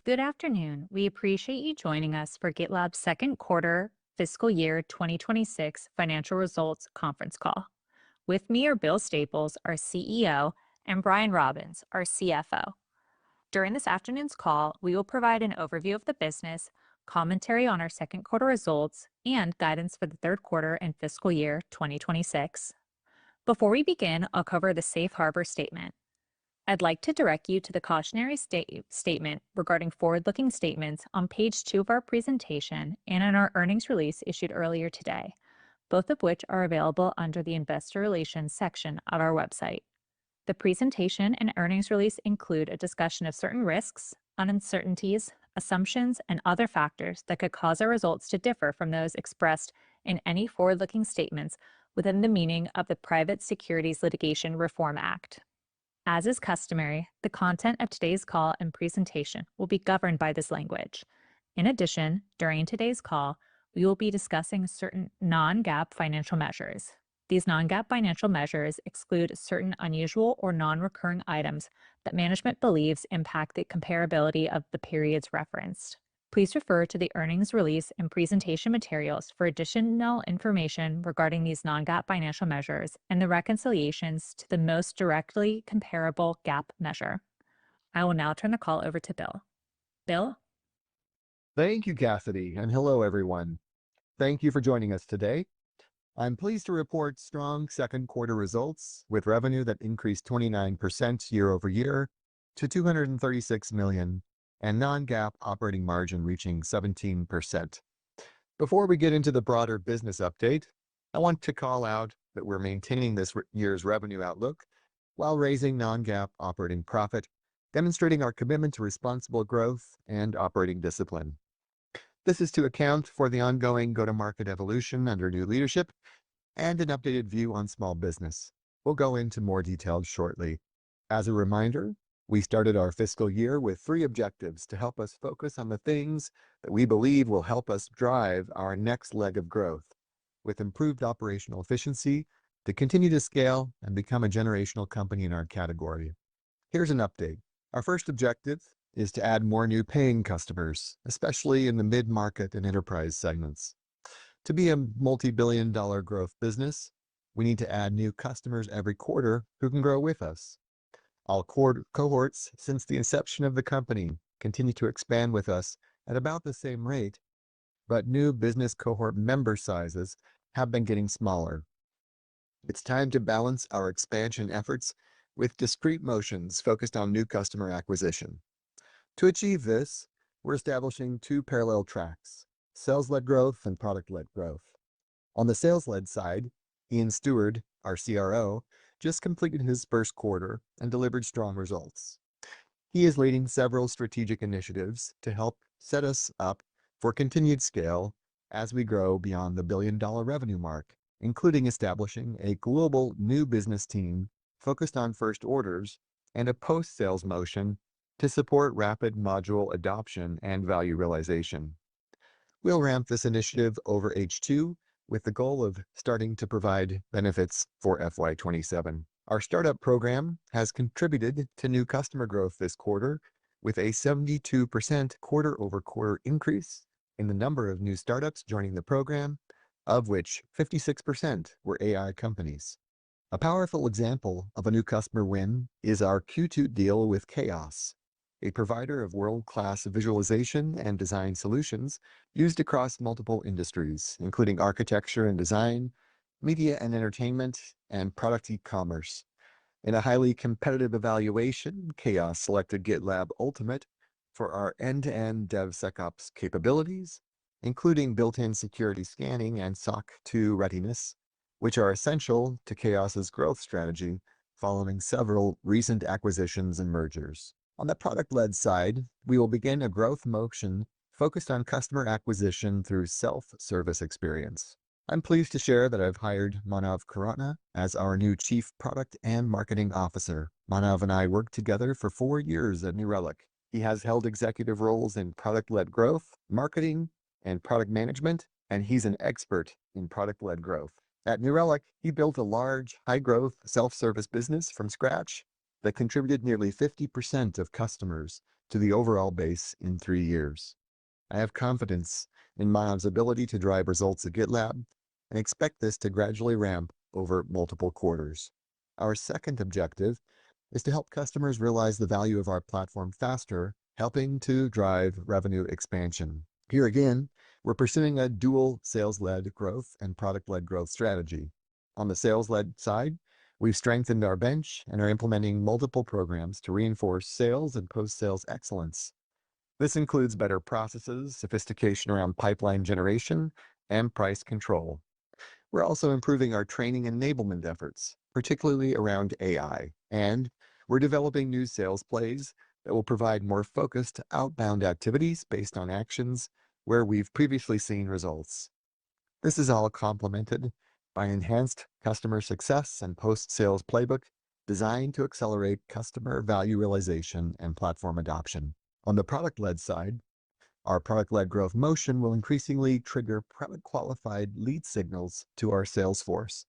Good afternoon. We appreciate you joining us for GitLab's second quarter fiscal year 2026 financial results conference call. With me are Bill Staples, our CEO, and Brian Robbins, our CFO. During this afternoon's call, we will provide an overview of the business, commentary on our second quarter results, and guidance for the third quarter and fiscal year 2026. Before we begin, I'll cover the safe harbor statement. I'd like to direct you to the cautionary statement regarding forward-looking statements on page 2 of our presentation and in our earnings release issued earlier today, both of which are available under the Investor Relations section of our website. The presentation and earnings release include a discussion of certain risks, uncertainties, assumptions, and other factors that could cause our results to differ from those expressed in any forward-looking statements within the meaning of the Private Securities Litigation Reform Act. As is customary, the content of today's call and presentation will be governed by this language. In addition, during today's call, we will be discussing certain non-GAAP financial measures. These non-GAAP financial measures exclude certain unusual or non-recurring items that management believes impact the comparability of the periods referenced. Please refer to the earnings release and presentation materials for additional information regarding these non-GAAP financial measures and the reconciliations to the most directly comparable GAAP measure. I will now turn the call over to Bill. Bill? Thank you, Cassidy, and hello, everyone. Thank you for joining us today. I'm pleased to report strong second quarter results with revenue that increased 29% year over year to $236 million and non-GAAP operating margin reaching 17%. Before we get into the broader business update, I want to call out that we're maintaining this year's revenue outlook while raising non-GAAP operating profit, demonstrating our commitment to responsible growth and operating discipline. This is to account for the ongoing go-to-market evolution under new leadership and an updated view on small business. We'll go into more details shortly. As a reminder, we started our fiscal year with 3 objectives to help us focus on the things that we believe will help us drive our next leg of growth, with improved operational efficiency to continue to scale and become a generational company in our category. Here's an update. Our first objective is to add more new paying customers, especially in the mid-market and enterprise segments. To be a multi-billion-dollar growth business, we need to add new customers every quarter who can grow with us. All cohorts since the inception of the company continue to expand with us at about the same rate, but new business cohort member sizes have been getting smaller. It's time to balance our expansion efforts with discrete motions focused on new customer acquisition. To achieve this, we're establishing 2 parallel tracks: sales-led growth and product-led growth. On the sales-led side, Ian Stewart, our CRO, just completed his first quarter and delivered strong results. He is leading several strategic initiatives to help set us up for continued scale as we grow beyond the billion-dollar revenue mark, including establishing a global new business team focused on first orders and a post-sales motion to support rapid module adoption and value realization. We'll ramp this initiative over H2 with the goal of starting to provide benefits for FY27. Our startup program has contributed to new customer growth this quarter, with a 72% quarter-over-quarter increase in the number of new startups joining the program, of which 56% were AI companies. A powerful example of a new customer win is our Q2 deal with Chaos, a provider of world-class visualization and design solutions used across multiple industries, including architecture and design, media and entertainment, and product e-commerce. In a highly competitive evaluation, Chaos selected GitLab Ultimate for our end-to-end DevSecOps capabilities, including built-in security scanning and SOC 2 readiness, which are essential to Chaos's growth strategy following several recent acquisitions and mergers. On the product-led side, we will begin a growth motion focused on customer acquisition through self-service experience. I'm pleased to share that I've hired Manav Khurana as our new Chief Product and Marketing Officer. Manav and I worked together for 4 years at New Relic. He has held executive roles in product-led growth, marketing, and product management, and he's an expert in product-led growth. At New Relic, he built a large, high-growth, self-service business from scratch that contributed nearly 50% of customers to the overall base in 3 years. I have confidence in Mayan's ability to drive results at GitLab and expect this to gradually ramp over multiple quarters. Our second objective is to help customers realize the value of our platform faster, helping to drive revenue expansion. Here again, we're pursuing a dual sales-led growth and product-led growth strategy. On the sales-led side, we've strengthened our bench and are implementing multiple programs to reinforce sales and post-sales excellence. This includes better processes, sophistication around pipeline generation, and price control. We're also improving our training enablement efforts, particularly around AI, and we're developing new sales plays that will provide more focused outbound activities based on actions where we've previously seen results. This is all complemented by enhanced customer success and post-sales playbook designed to accelerate customer value realization and platform adoption. On the product-led side, our product-led growth motion will increasingly trigger product-qualified lead signals to our sales force.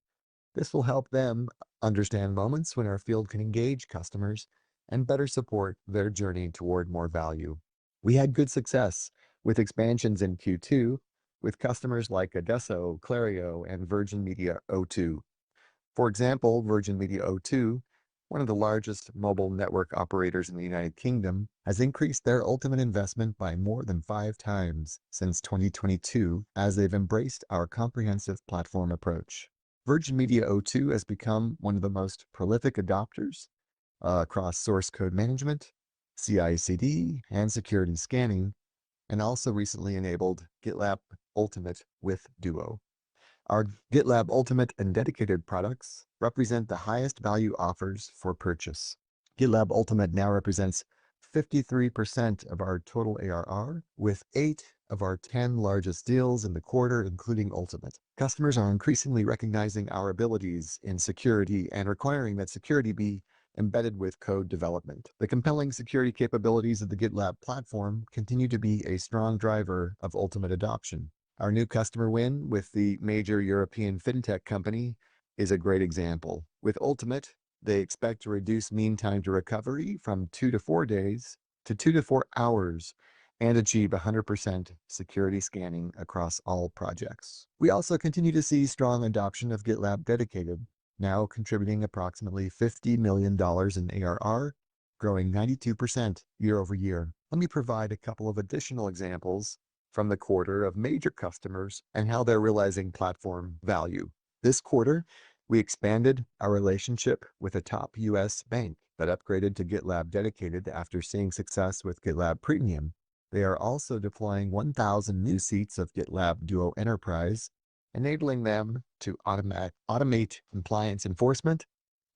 This will help them understand moments when our field can engage customers and better support their journey toward more value. We had good success with expansions in Q2 with customers like Adesso, Clario, and Virgin Media O2. For example, Virgin Media O2, one of the largest mobile network operators in the United Kingdom, has increased their ultimate investment by more than 5 times since 2022 as they've embraced our comprehensive platform approach. Virgin Media O2 has become one of the most prolific adopters across source code management, CI/CD, and security scanning, and also recently enabled GitLab Ultimate with Duo. Our GitLab Ultimate and Dedicated products represent the highest value offers for purchase. GitLab Ultimate now represents 53% of our total ARR, with 8 of our 10 largest deals in the quarter, including Ultimate. Customers are increasingly recognizing our abilities in security and requiring that security be embedded with code development. The compelling security capabilities of the GitLab platform continue to be a strong driver of Ultimate adoption. Our new customer win with the major European fintech company is a great example. With Ultimate, they expect to reduce mean time to recovery from 2 to 4 days to 2 to 4 hours and achieve 100% security scanning across all projects. We also continue to see strong adoption of GitLab Dedicated, now contributing approximately $50 million in ARR, growing 92% year over year. Let me provide a couple of additional examples from the quarter of major customers and how they're realizing platform value. This quarter, we expanded our relationship with a top US bank that upgraded to GitLab Dedicated after seeing success with GitLab Premium. They are also deploying 1,000 new seats of GitLab Duo Enterprise, enabling them to automate compliance enforcement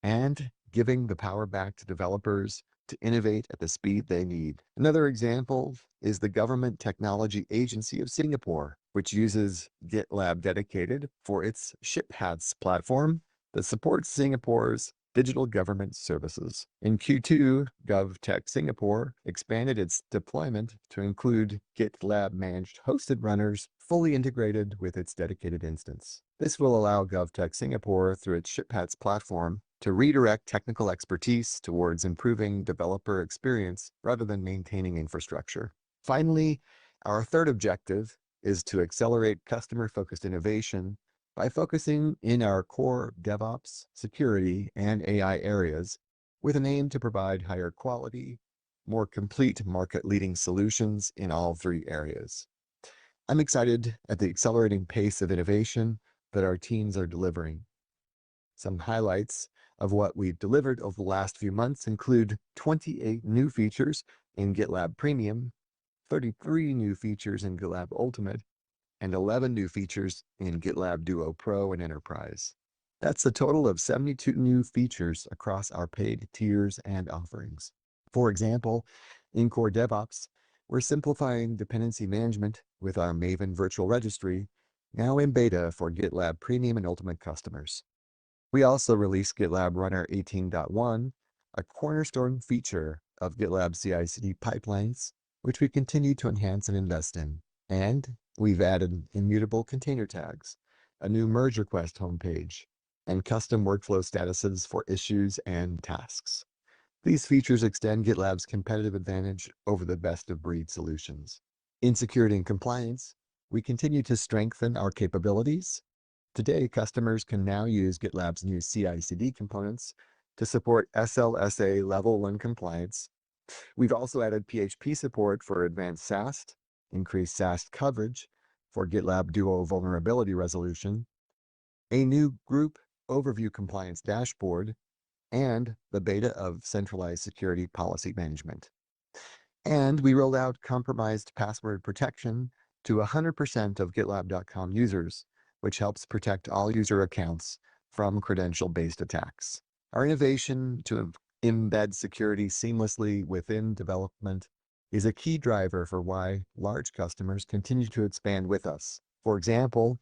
and giving the power back to developers to innovate at the speed they need. Another example is the Government Technology Agency of Singapore, which uses GitLab Dedicated for its ShipHats platform that supports Singapore's digital government services. In Q2, GovTech Singapore expanded its deployment to include GitLab managed hosted runners fully integrated with its dedicated instance. This will allow GovTech Singapore, through its ShipHats platform, to redirect technical expertise towards improving developer experience rather than maintaining infrastructure. Finally, our third objective is to accelerate customer-focused innovation by focusing in our core DevOps, security, and AI areas with an aim to provide higher quality, more complete market-leading solutions in all 3 areas. I'm excited at the accelerating pace of innovation that our teams are delivering. Some highlights of what we've delivered over the last few months include 28 new features in GitLab Premium, 33 new features in GitLab Ultimate, and 11 new features in GitLab Duo Pro and Enterprise. That's a total of 72 new features across our paid tiers and offerings. For example, in core DevOps, we're simplifying dependency management with our Maven virtual registry, now in beta for GitLab Premium and Ultimate customers. We also released GitLab Runner 18.1, a cornerstone feature of GitLab CI/CD pipelines, which we continue to enhance and invest in. And we've added immutable container tags, a new merge request homepage, and custom workflow statuses for issues and tasks. These features extend GitLab's competitive advantage over the best-of-breed solutions. In security and compliance, we continue to strengthen our capabilities. Today, customers can now use GitLab's new CI/CD components to support SLSA Level 1 compliance. We've also added PHP support for advanced SAST, increased SAST coverage for GitLab Duo vulnerability resolution, a new group overview compliance dashboard, and the beta of centralized security policy management. And we rolled out compromised password protection to 100% of GitLab.com users, which helps protect all user accounts from credential-based attacks. Our innovation to embed security seamlessly within development is a key driver for why large customers continue to expand with us. For example,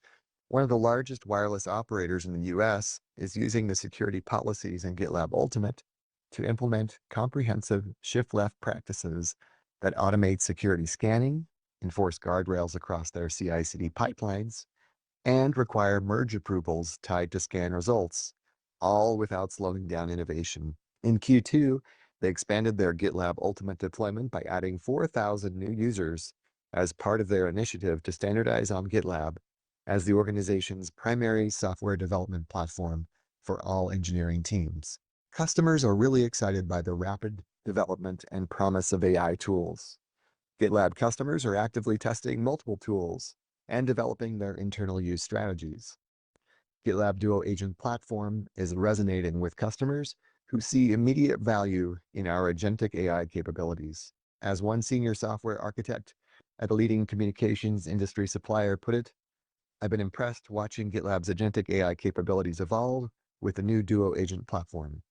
one of the largest wireless operators in the US is using the security policies in GitLab Ultimate to implement comprehensive shift-left practices that automate security scanning, enforce guardrails across their CI/CD pipelines, and require merge approvals tied to scan results, all without slowing down innovation. In Q2, they expanded their GitLab Ultimate deployment by adding 4,000 new users as part of their initiative to standardize on GitLab as the organization's primary software development platform for all engineering teams. Customers are really excited by the rapid development and promise of AI tools. GitLab customers are actively testing multiple tools and developing their internal use strategies. GitLab Duo Agent Platform is resonating with customers who see immediate value in our agentic AI capabilities. As one senior software architect at a leading communications industry supplier put it, "I've been impressed watching GitLab's agentic AI capabilities evolve with the new Duo Agent Platform.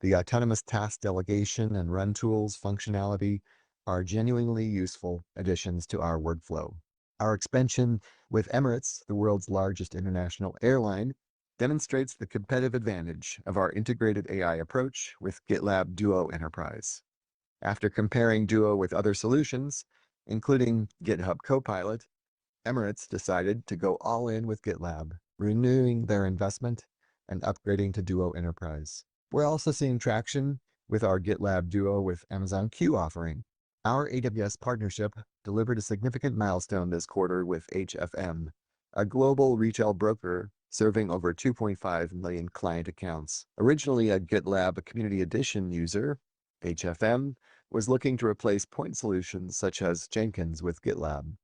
The autonomous task delegation and run tools functionality are genuinely useful additions to our workflow." Our expansion with Emirates, the world's largest international airline, demonstrates the competitive advantage of our integrated AI approach with GitLab Duo Enterprise. After comparing Duo with other solutions, including GitHub Copilot, Emirates decided to go all in with GitLab, renewing their investment and upgrading to Duo Enterprise. We're also seeing traction with our GitLab Duo with Amazon Q offering. Our AWS partnership delivered a significant milestone this quarter with HFM, a global retail broker serving over 2.5 million client accounts. Originally a GitLab Community Edition user, HFM was looking to replace point solutions such as Jenkins with GitLab.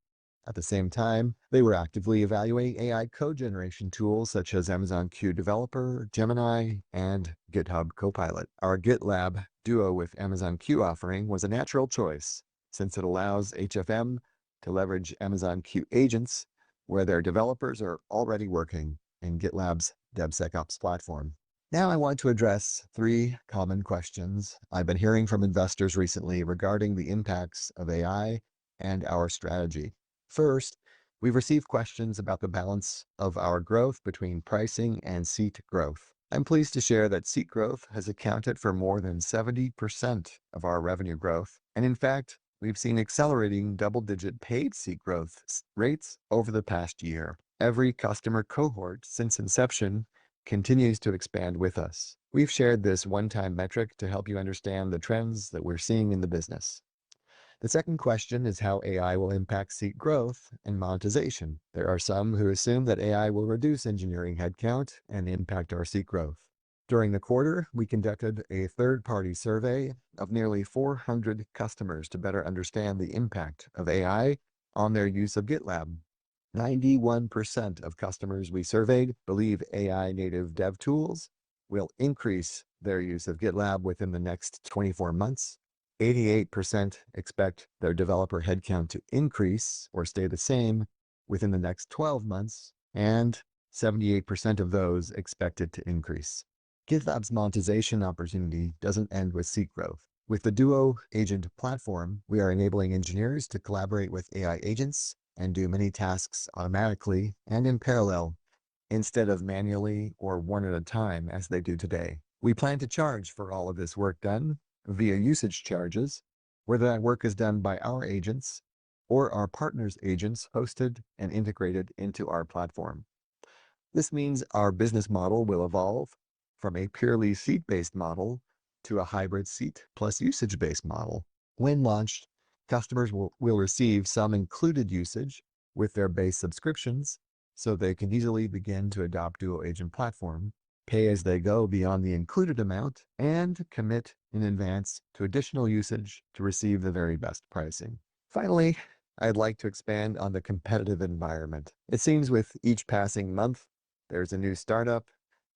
At the same time, they were actively evaluating AI code generation tools such as Amazon Q Developer, Gemini, and GitHub Copilot. Our GitLab Duo with Amazon Q offering was a natural choice since it allows HFM to leverage Amazon Q agents where their developers are already working in GitLab's DevSecOps platform. Now I want to address 3 common questions I've been hearing from investors recently regarding the impacts of AI and our strategy. First, we've received questions about the balance of our growth between pricing and seat growth. I'm pleased to share that seat growth has accounted for more than 70% of our revenue growth. And in fact, we've seen accelerating double-digit paid seat growth rates over the past year. Every customer cohort since inception continues to expand with us. We've shared this one-time metric to help you understand the trends that we're seeing in the business. The second question is how AI will impact seat growth and monetization. There are some who assume that AI will reduce engineering headcount and impact our seat growth. During the quarter, we conducted a third-party survey of nearly 400 customers to better understand the impact of AI on their use of GitLab. 91% of customers we surveyed believe AI native dev tools will increase their use of GitLab within the next 24 months. 88% expect their developer headcount to increase or stay the same within the next 12 months, and 78% of those expect it to increase. GitLab's monetization opportunity doesn't end with seat growth. With the Duo Agent platform, we are enabling engineers to collaborate with AI agents and do many tasks automatically and in parallel instead of manually or one at a time as they do today. We plan to charge for all of this work done via usage charges, whether that work is done by our agents or our partners' agents hosted and integrated into our platform. This means our business model will evolve from a purely seat-based model to a hybrid seat plus usage-based model. When launched, customers will receive some included usage with their base subscriptions, so they can easily begin to adopt Duo Agent Platform, pay as they go beyond the included amount, and commit in advance to additional usage to receive the very best pricing. Finally, I'd like to expand on the competitive environment. It seems with each passing month, there's a new startup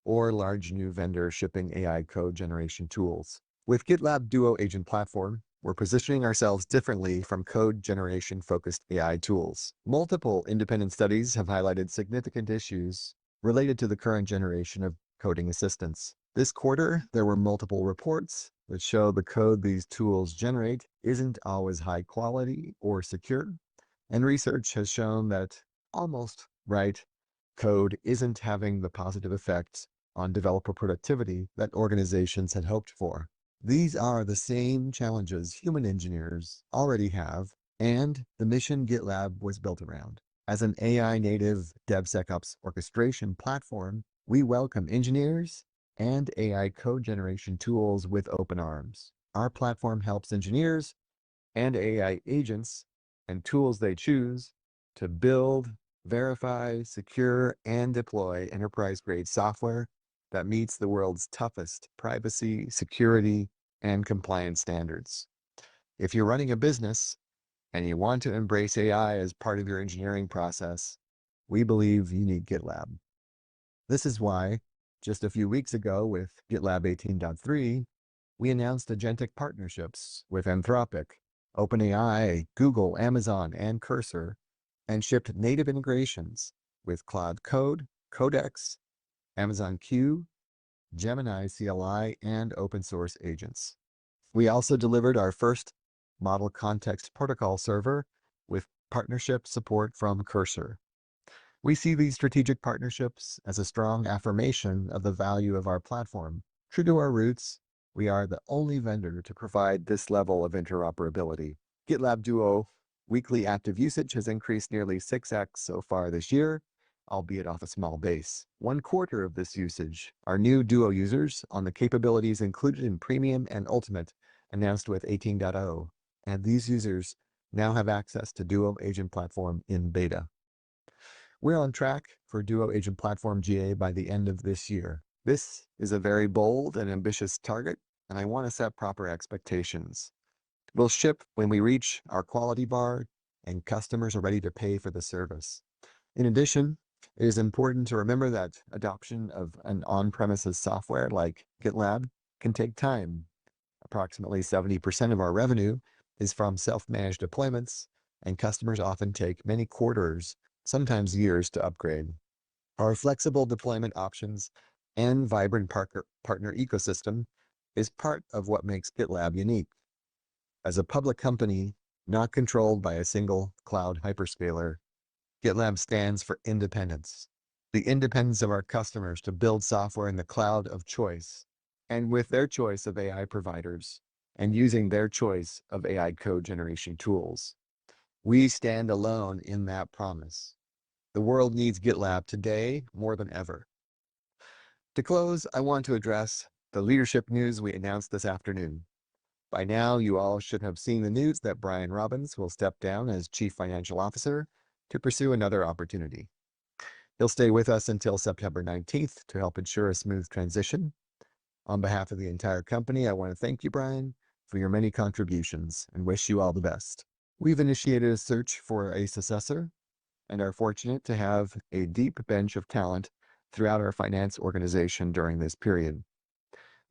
or large new vendor shipping AI code generation tools. With GitLab Duo Agent Platform, we're positioning ourselves differently from code generation-focused AI tools. Multiple independent studies have highlighted significant issues related to the current generation of coding assistants. This quarter, there were multiple reports that show the code these tools generate isn't always high quality or secure, and research has shown that almost right code isn't having the positive effects on developer productivity that organizations had hoped for. These are the same challenges human engineers already have, and the mission GitLab was built around. As an AI-native DevSecOps orchestration platform, we welcome engineers and AI code generation tools with open arms. Our platform helps engineers and AI agents and tools they choose to build, verify, secure, and deploy enterprise-grade software that meets the world's toughest privacy, security, and compliance standards. If you're running a business and you want to embrace AI as part of your engineering process, we believe you need GitLab. This is why, just a few weeks ago with GitLab 18.3, we announced agentic partnerships with Anthropic, OpenAI, Google, Amazon, and Cursor, and shipped native integrations with Cloud Code, Codex, Amazon Q, Gemini CLI, and open source agents. We also delivered our first Model Context Protocol server with partnership support from Cursor. We see these strategic partnerships as a strong affirmation of the value of our platform. True to our roots, we are the only vendor to provide this level of interoperability. GitLab Duo weekly active usage has increased nearly 6x so far this year, albeit off a small base. 1/4 of this usage are new Duo users on the capabilities included in Premium and Ultimate, announced with 18.0, and these users now have access to Duo Agent Platform in beta. We're on track for Duo Agent Platform GA by the end of this year. This is a very bold and ambitious target, and I want to set proper expectations. We'll ship when we reach our quality bar and customers are ready to pay for the service. In addition, it is important to remember that adoption of an on-premises software like GitLab can take time. Approximately 70% of our revenue is from self-managed deployments, and customers often take many quarters, sometimes years, to upgrade. Our flexible deployment options and vibrant partner ecosystem is part of what makes GitLab unique. As a public company, not controlled by a single cloud hyperscaler, GitLab stands for independence. The independence of our customers to build software in the cloud of choice, and with their choice of AI providers, and using their choice of AI code generation tools. We stand alone in that promise. The world needs GitLab today more than ever. To close, I want to address the leadership news we announced this afternoon. By now, you all should have seen the news that Brian Robbins will step down as Chief Financial Officer to pursue another opportunity. He'll stay with us until September 19th to help ensure a smooth transition. On behalf of the entire company, I want to thank you, Brian, for your many contributions and wish you all the best. We've initiated a search for a successor and are fortunate to have a deep bench of talent throughout our finance organization during this period.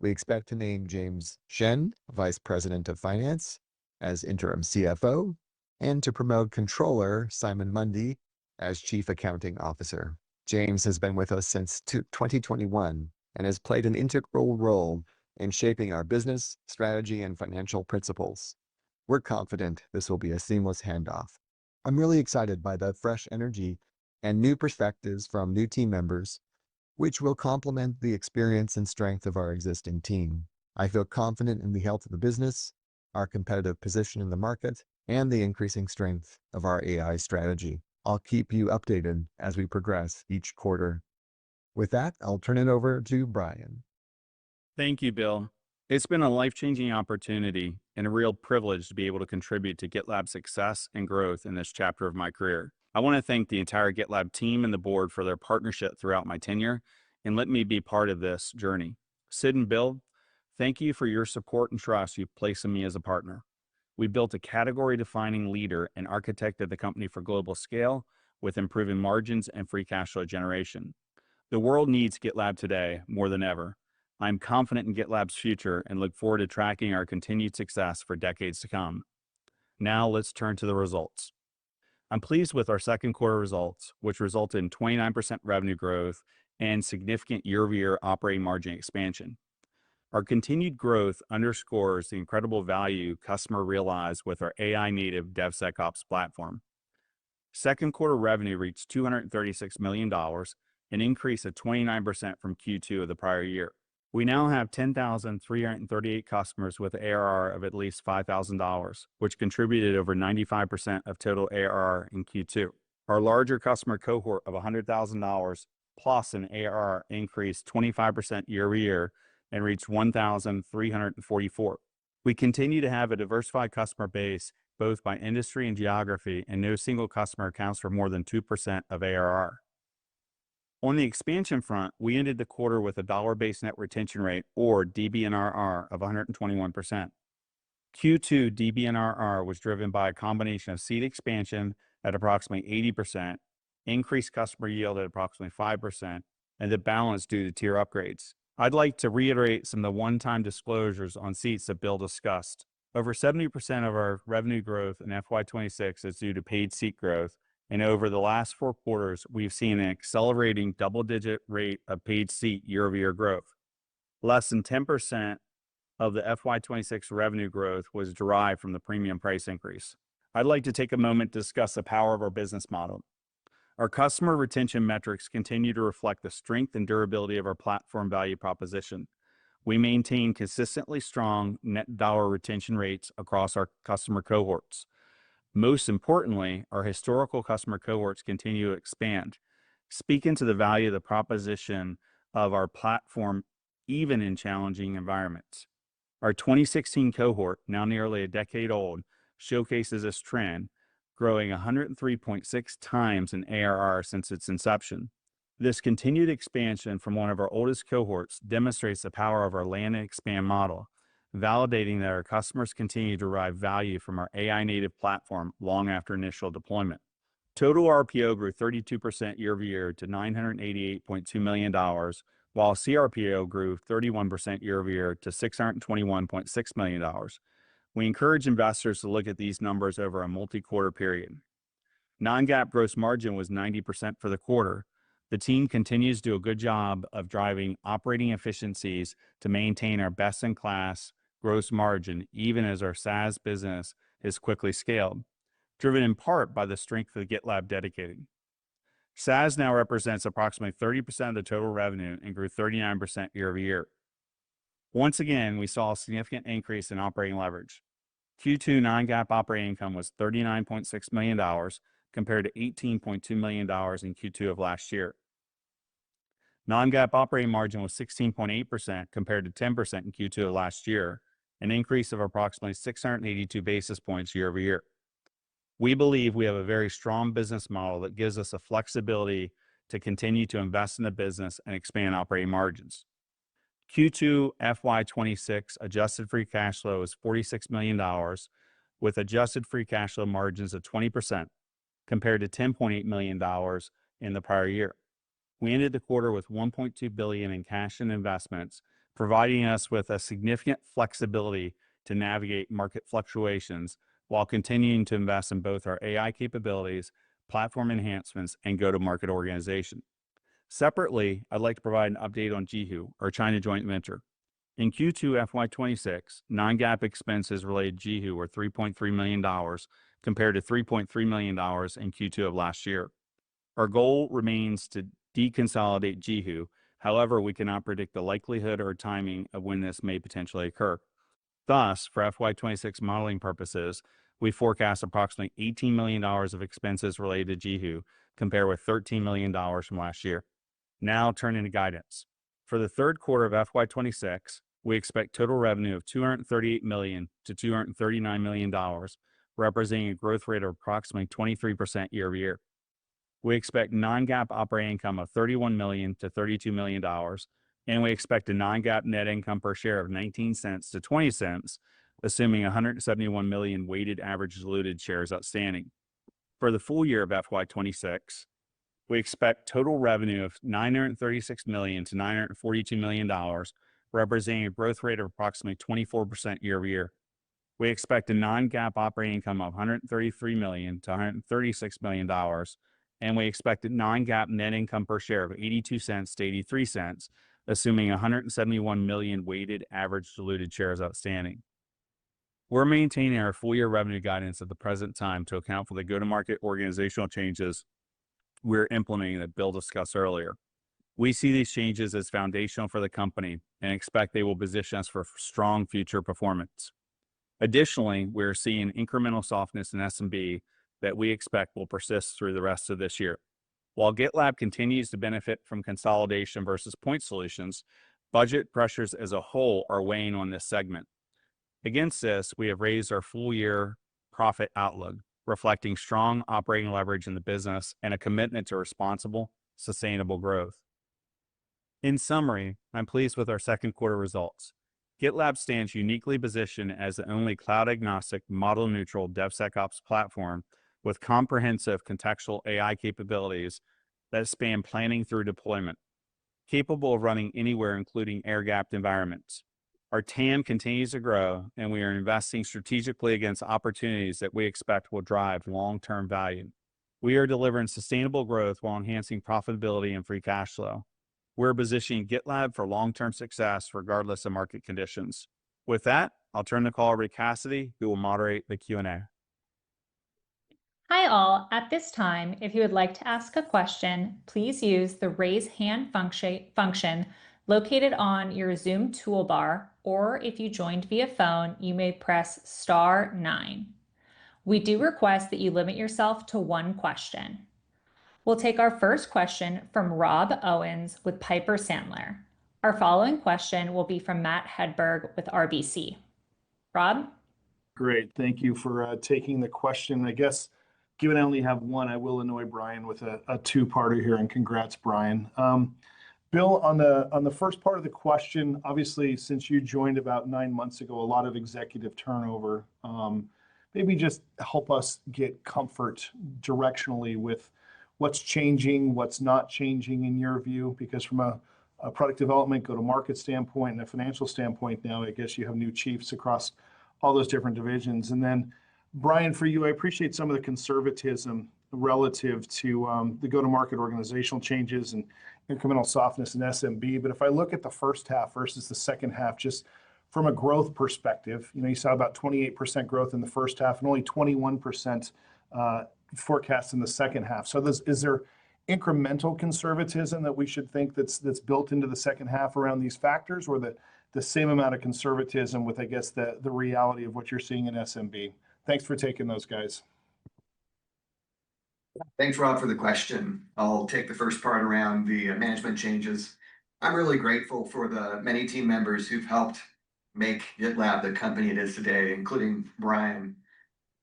We expect to name James Shen, Vice President of Finance, as interim CFO, and to promote Controller Simon Mundy as Chief Accounting Officer. James has been with us since 2021 and has played an integral role in shaping our business, strategy, and financial principles. We're confident this will be a seamless handoff. I'm really excited by the fresh energy and new perspectives from new team members, which will complement the experience and strength of our existing team. I feel confident in the health of the business, our competitive position in the market, and the increasing strength of our AI strategy. I'll keep you updated as we progress each quarter. With that, I'll turn it over to Brian. Thank you, Bill. It's been a life-changing opportunity and a real privilege to be able to contribute to GitLab's success and growth in this chapter of my career. I want to thank the entire GitLab team and the board for their partnership throughout my tenure and let me be part of this journey. Sid and Bill, thank you for your support and trust you've placed in me as a partner. We built a category-defining leader and architected the company for global scale with improving margins and free cash flow generation. The world needs GitLab today more than ever. I'm confident in GitLab's future and look forward to tracking our continued success for decades to come. Now let's turn to the results. I'm pleased with our second quarter results, which resulted in 29% revenue growth and significant year-over-year operating margin expansion. Our continued growth underscores the incredible value customers realize with our AI-native DevSecOps platform. Second quarter revenue reached $236 million, an increase of 29% from Q2 of the prior year. We now have 10,338 customers with ARR of at least $5,000, which contributed over 95% of total ARR in Q2. Our larger customer cohort of $100,000 plus in ARR increased 25% year over year and reached 1,344. We continue to have a diversified customer base both by industry and geography, and no single customer accounts for more than 2% of ARR. On the expansion front, we ended the quarter with a dollar-based net retention rate, or DBNRR, of 121%. Q2 DBNRR was driven by a combination of seat expansion at approximately 80%, increased customer yield at approximately 5%, and the balance due to tier upgrades. I'd like to reiterate some of the one-time disclosures on seats that Bill discussed. Over 70% of our revenue growth in FY26 is due to paid seat growth, and over the last 4 quarters, we've seen an accelerating double-digit rate of paid seat year-over-year growth. Less than 10% of the FY26 revenue growth was derived from the premium price increase. I'd like to take a moment to discuss the power of our business model. Our customer retention metrics continue to reflect the strength and durability of our platform value proposition. We maintain consistently strong net dollar retention rates across our customer cohorts. Most importantly, our historical customer cohorts continue to expand, speaking to the value of the proposition of our platform even in challenging environments. Our 2016 cohort, now nearly a decade old, showcases this trend, growing 103.6 times in ARR since its inception. This continued expansion from one of our oldest cohorts demonstrates the power of our land and expand model, validating that our customers continue to derive value from our AI-native platform long after initial deployment. Total RPO grew 32% year-over-year to $988.2 million, while CRPO grew 31% year-over-year to $621.6 million. We encourage investors to look at these numbers over a multi-quarter period. Non-GAAP gross margin was 90% for the quarter. The team continues to do a good job of driving operating efficiencies to maintain our best-in-class gross margin, even as our SaaS business is quickly scaled, driven in part by the strength of GitLab Dedicated. SaaS now represents approximately 30% of the total revenue and grew 39% year-over-year. Once again, we saw a significant increase in operating leverage. Q2 non-GAAP operating income was $39.6 million compared to $18.2 million in Q2 of last year. Non-GAAP operating margin was 16.8% compared to 10% in Q2 of last year, an increase of approximately 682 basis points year-over-year. We believe we have a very strong business model that gives us the flexibility to continue to invest in the business and expand operating margins. Q2 FY26 adjusted free cash flow is $46 million, with adjusted free cash flow margins of 20%, compared to $10.8 million in the prior year. We ended the quarter with $1.2 billion in cash and investments, providing us with a significant flexibility to navigate market fluctuations while continuing to invest in both our AI capabilities, platform enhancements, and go-to-market organization. Separately, I'd like to provide an update on Jihu, our China joint venture. In Q2 FY26, non-GAAP expenses related to Jihu were $3.3 million compared to $3.3 million in Q2 of last year. Our goal remains to deconsolidate Jihu. However, we cannot predict the likelihood or timing of when this may potentially occur. Thus, for FY26 modeling purposes, we forecast approximately $18 million of expenses related to Jihu, compared with $13 million from last year. Now turning to guidance. For the third quarter of FY26, we expect total revenue of $238 million to $239 million, representing a growth rate of approximately 23% year over year. We expect non-GAAP operating income of $31 million to $32 million, and we expect a non-GAAP net income per share of 19 cents to 20 cents, assuming 171 million weighted average diluted shares outstanding. For the full year of FY26, we expect total revenue of $936 million to $942 million, representing a growth rate of approximately 24% year over year. We expect a non-GAAP operating income of $133 million to $136 million, and we expect a non-GAAP net income per share of 82 cents to 83 cents, assuming 171 million weighted average diluted shares outstanding. We're maintaining our full-year revenue guidance at the present time to account for the go-to-market organizational changes we're implementing that Bill discussed earlier. We see these changes as foundational for the company and expect they will position us for strong future performance. Additionally, we're seeing incremental softness in SMB that we expect will persist through the rest of this year. While GitLab continues to benefit from consolidation versus point solutions, budget pressures as a whole are weighing on this segment. Against this, we have raised our full-year profit outlook, reflecting strong operating leverage in the business and a commitment to responsible, sustainable growth. In summary, I'm pleased with our second quarter results. GitLab stands uniquely positioned as the only cloud-agnostic, model-neutral DevSecOps platform with comprehensive contextual AI capabilities that span planning through deployment, capable of running anywhere, including air-gapped environments. Our TAM continues to grow, and we are investing strategically against opportunities that we expect will drive long-term value. We are delivering sustainable growth while enhancing profitability and free cash flow. We're positioning GitLab for long-term success regardless of market conditions. With that, I'll turn the call over to Cassidy, who will moderate the Q&A. Hi all. At this time, if you would like to ask a question, please use the raise hand function located on your Zoom toolbar, or if you joined via phone, you may press *9. We do request that you limit yourself to one question. We'll take our first question from Rob Owens with Piper Sandler. Our following question will be from Matt Hedberg with RBC. Rob? Great. Thank you for taking the question. I guess, given I only have one, I will annoy Brian with a two-parter here, and congrats, Brian. Bill, on the first part of the question, obviously, since you joined about 9 months ago, a lot of executive turnover. Maybe just help us get comfort directionally with what's changing, what's not changing in your view, because from a product development, go-to-market standpoint, and a financial standpoint now, I guess you have new chiefs across all those different divisions. And then, Brian, for you, I appreciate some of the conservatism relative to the go-to-market organizational changes and incremental softness in SMB. But if I look at the first half versus the second half, just from a growth perspective, you saw about 28% growth in the first half and only 21% forecast in the second half. So is there incremental conservatism that we should think that's built into the second half around these factors, or the same amount of conservatism with, I guess, the reality of what you're seeing in SMB? Thanks for taking those, guys. Thanks, Rob, for the question. I'll take the first part around the management changes. I'm really grateful for the many team members who've helped make GitLab the company it is today, including Brian.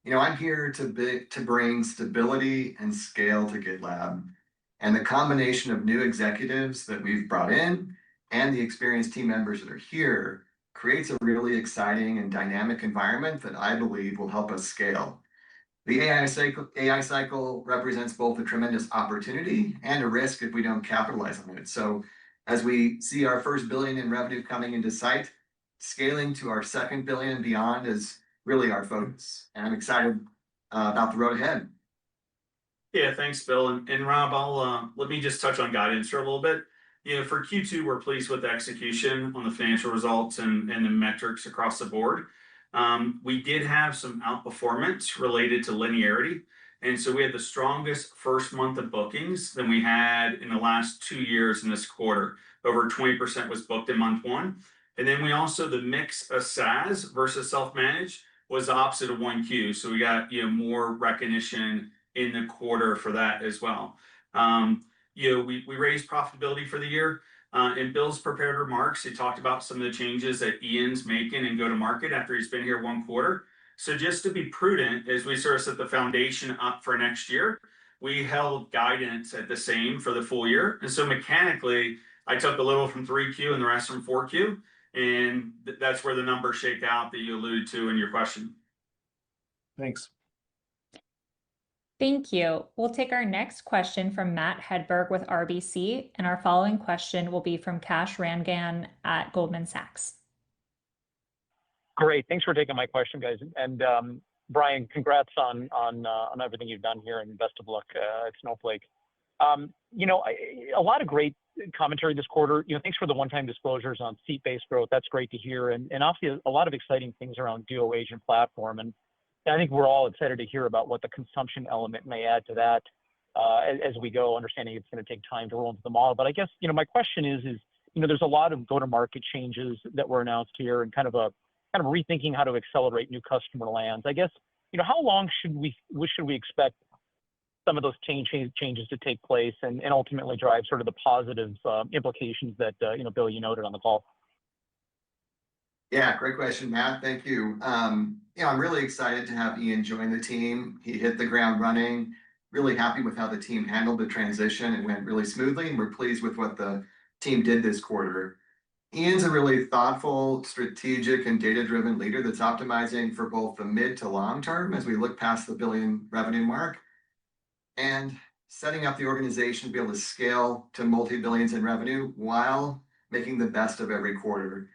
I'm here to bring stability and scale to GitLab. And the combination of new executives that we've brought in and the experienced team members that are here creates a really exciting and dynamic environment that I believe will help us scale. The AI cycle represents both a tremendous opportunity and a risk if we don't capitalize on it. So as we see our first billion in revenue coming into sight, scaling to our second billion and beyond is really our focus. And I'm excited about the road ahead. Yeah, thanks, Bill. And Rob, let me just touch on guidance for a little bit. For Q2, we're pleased with the execution on the financial results and the metrics across the board. We did have some outperformance related to linearity. And so we had the strongest first month of bookings than we had in the last 2 years in this quarter. Over 20% was booked in month one. And then we also, the mix of SaaS versus self-managed was the opposite of 1Q. So we got more recognition in the quarter for that as well. We raised profitability for the year. In Bill's prepared remarks, he talked about some of the changes that Ian's making and go to market after he's been here 1 quarter. So just to be prudent, as we sort of set the foundation up for next year, we held guidance at the same for the full year. And so mechanically, I took a little from 3Q and the rest from 4Q. And that's where the numbers shake out that you alluded to in your question. Thanks. Thank you. We'll take our next question from Matt Hedberg with RBC, and our following question will be from Kash Rangan at Goldman Sachs. Great. Thanks for taking my question, guys. And Brian, congrats on everything you've done here, and best of luck at Snowflake. A lot of great commentary this quarter. Thanks for the one-time disclosures on seat-based growth. That's great to hear. And obviously, a lot of exciting things around Duo Agent Platform. And I think we're all excited to hear about what the consumption element may add to that as we go, understanding it's going to take time to roll into the model. But I guess, my question is there's a lot of go-to-market changes that were announced here and kind of rethinking how to accelerate new customer lands. I guess, how long should we expect some of those changes to take place and ultimately drive sort of the positive implications that, Bill, you noted on the call? Yeah, great question, Matt. Thank you. I'm really excited to have Ian join the team. He hit the ground running. Really happy with how the team handled the transition. It went really smoothly, and we're pleased with what the team did this quarter. Ian's a really thoughtful, strategic, and data-driven leader that's optimizing for both the mid to long term as we look past the $1 billion revenue mark and setting up the organization to be able to scale to multi-billions in revenue while making the best of every quarter.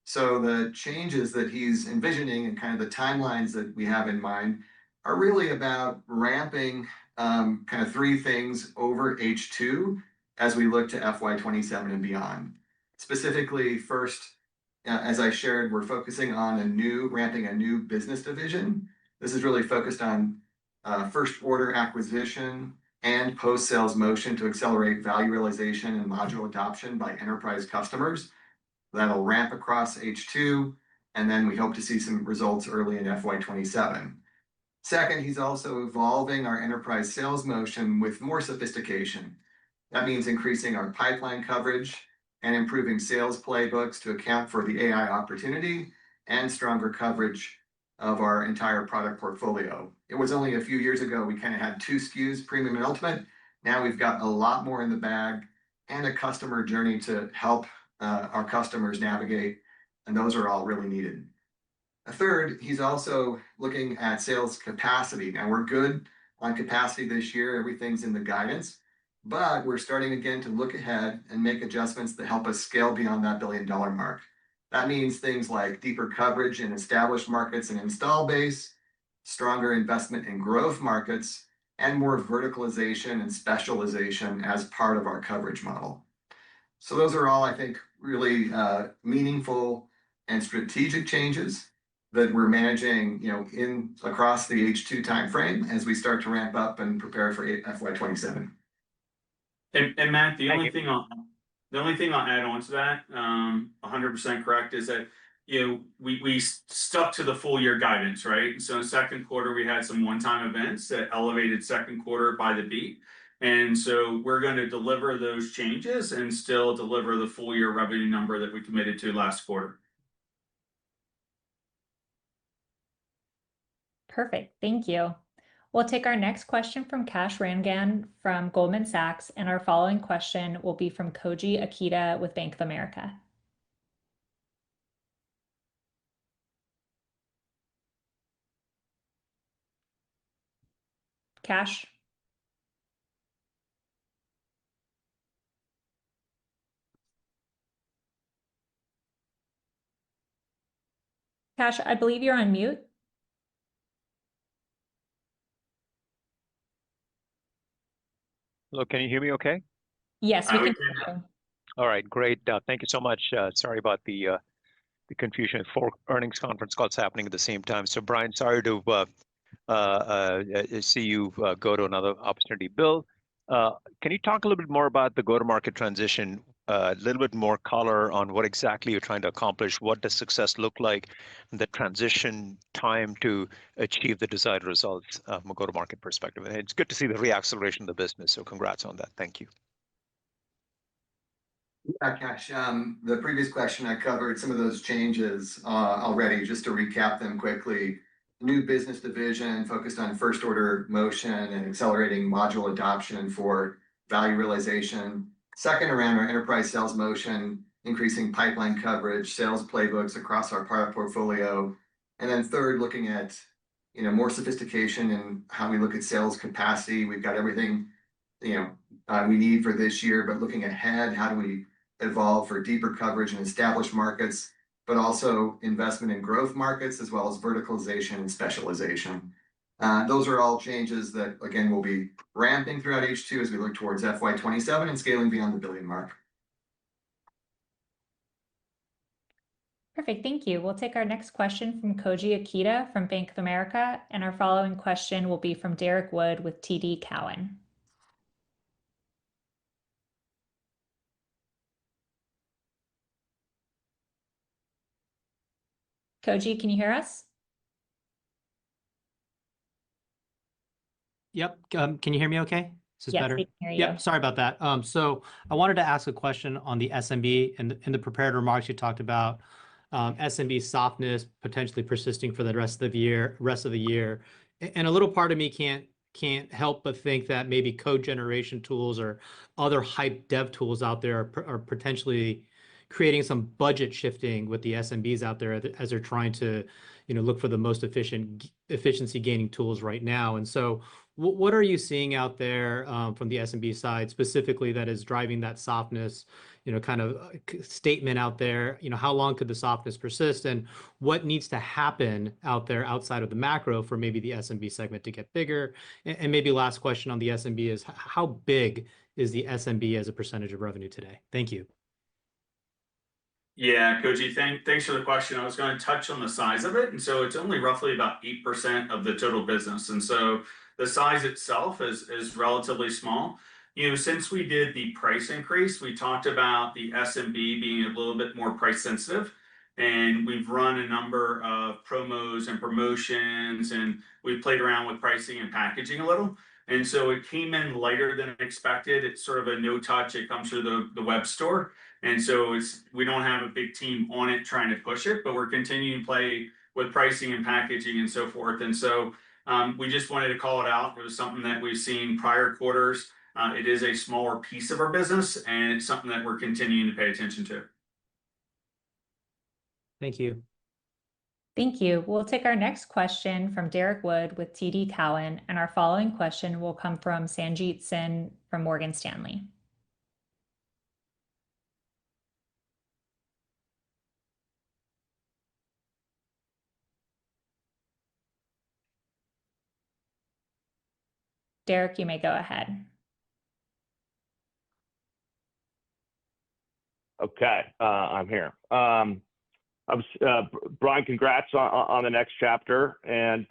So the changes that he's envisioning and kind of the timelines that we have in mind are really about ramping kind of three things over H2 as we look to FY27 and beyond. Specifically, first, as I shared, we're focusing on ramping a new business division. This is really focused on first order acquisition and post-sales motion to accelerate value realization and module adoption by enterprise customers. That'll ramp across H2, and then we hope to see some results early in FY27. Second, he's also evolving our enterprise sales motion with more sophistication. That means increasing our pipeline coverage and improving sales playbooks to account for the AI opportunity and stronger coverage of our entire product portfolio. It was only a few years ago we kind of had 2 SKUs, Premium and Ultimate. Now we've got a lot more in the bag and a customer journey to help our customers navigate, and those are all really needed. A third, he's also looking at sales capacity. Now we're good on capacity this year. Everything's in the guidance, but we're starting again to look ahead and make adjustments that help us scale beyond that $1 billion mark. That means things like deeper coverage in established markets and install base, stronger investment in growth markets, and more verticalization and specialization as part of our coverage model. So those are all, I think, really meaningful and strategic changes that we're managing, across the H2 timeframe as we start to ramp up and prepare for FY27. And Matt, the only thing I'll add on to that, 100% correct, is that we stuck to the full year guidance, right? So in second quarter, we had some one-time events that elevated second quarter by the beat. And so we're going to deliver those changes and still deliver the full year revenue number that we committed to last quarter. Perfect. Thank you. We'll take our next question from Kash Rangan from Goldman Sachs, and our following question will be from Koji Ikeda with Bank of America. Kash? Kash, I believe you're on mute. Hello, can you hear me okay? Yes, we can hear you. All right, great. Thank you so much. Sorry about the confusion. 4 earnings conference calls happening at the same time. So Brian, sorry to see you go to another opportunity. Bill, can you talk a little bit more about the go-to-market transition? A little bit more color on what exactly you're trying to accomplish. What does success look like? The transition time to achieve the desired results from a go-to-market perspective. And it's good to see the reacceleration of the business. So congrats on that. Thank you. Yeah, Cash, the previous question, I covered some of those changes already. Just to recap them quickly. New business division focused on first order motion and accelerating module adoption for value realization. Second, around our enterprise sales motion, increasing pipeline coverage, sales playbooks across our product portfolio. And then third, looking at more sophistication in how we look at sales capacity. We've got everything we need for this year, but looking ahead, how do we evolve for deeper coverage in established markets, but also investment in growth markets, as well as verticalization and specialization. Those are all changes that, again, will be ramping throughout H2 as we look towards FY27 and scaling beyond the billion mark. Perfect, thank you. We'll take our next question from Koji Ikeda from Bank of America, and our following question will be from Derek Wood with TD Cowen. Koji, can you hear us? Yep. Can you hear me okay? Is this Yes, better? we can hear you. Yep. Sorry about that. So I wanted to ask a question on the SMB. In the prepared remarks, you talked about SMB softness potentially persisting for the rest of the year. And a little part of me can't help but think that maybe code generation tools or other hype dev tools out there are potentially creating some budget shifting with the SMBs out there as they're trying to, look for the most efficiency gaining tools right now. And so what are you seeing out there from the SMB side specifically that is driving that softness, kind of statement out there? How long could the softness persist, and what needs to happen out there outside of the macro for maybe the SMB segment to get bigger? And maybe last question on the SMB is how big is the SMB as a percentage of revenue today? Thank you. Yeah, Koji, thanks for the question. I was going to touch on the size of it. And so it's only roughly about 8% of the total business. And so the size itself is relatively small. Since we did the price increase, we talked about the SMB being a little bit more price sensitive. And we've run a number of promos and promotions, and we've played around with pricing and packaging a little. And so it came in lighter than expected. It's sort of a no touch. It comes through the web store. And so we don't have a big team on it trying to push it, but we're continuing to play with pricing and packaging and so forth. And so we just wanted to call it out. It was something that we've seen prior quarters. It is a smaller piece of our business, and it's something that we're continuing to pay attention to. Thank you. Thank you. We'll take our next question from Derek Wood with TD Cowen, and our following question will come from Sanjit Singh from Morgan Stanley. Derek, you may go ahead. Okay, I'm here. Brian, congrats on the next chapter. And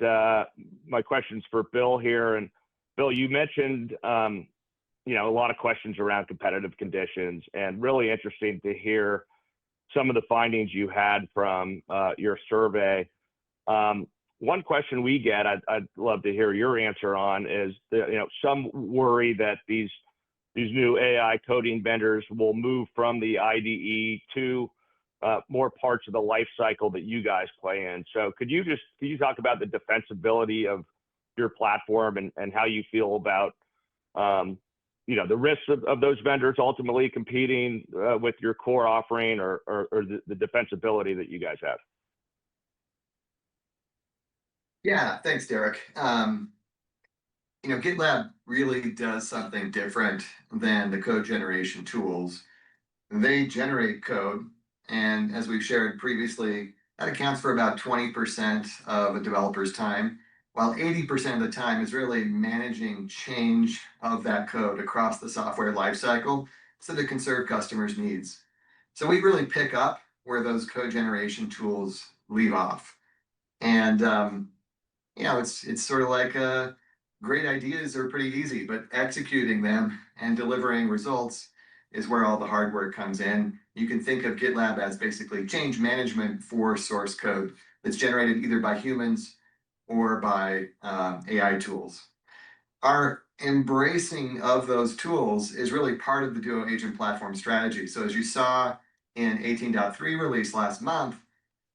my question's for Bill here. And Bill, you mentioned a lot of questions around competitive conditions, and really interesting to hear some of the findings you had from your survey. One question we get, I'd love to hear your answer on, is some worry that these new AI coding vendors will move from the IDE to more parts of the life cycle that you guys play in. So could you talk about the defensibility of your platform and how you feel about the risks of those vendors ultimately competing with your core offering or the defensibility that you guys have? Yeah, thanks, Derek. GitLab really does something different than the code generation tools. They generate code, and as we've shared previously, that accounts for about 20% of a developer's time, while 80% of the time is really managing change of that code across the software lifecycle so that it can serve customers' needs. So we really pick up where those code generation tools leave off. And it's sort of like great ideas are pretty easy, but executing them and delivering results is where all the hard work comes in. You can think of GitLab as basically change management for source code that's generated either by humans or by AI tools. our embracing of those tools is really part of the Duo Agent Platform strategy. So as you saw in 18.3 release last month,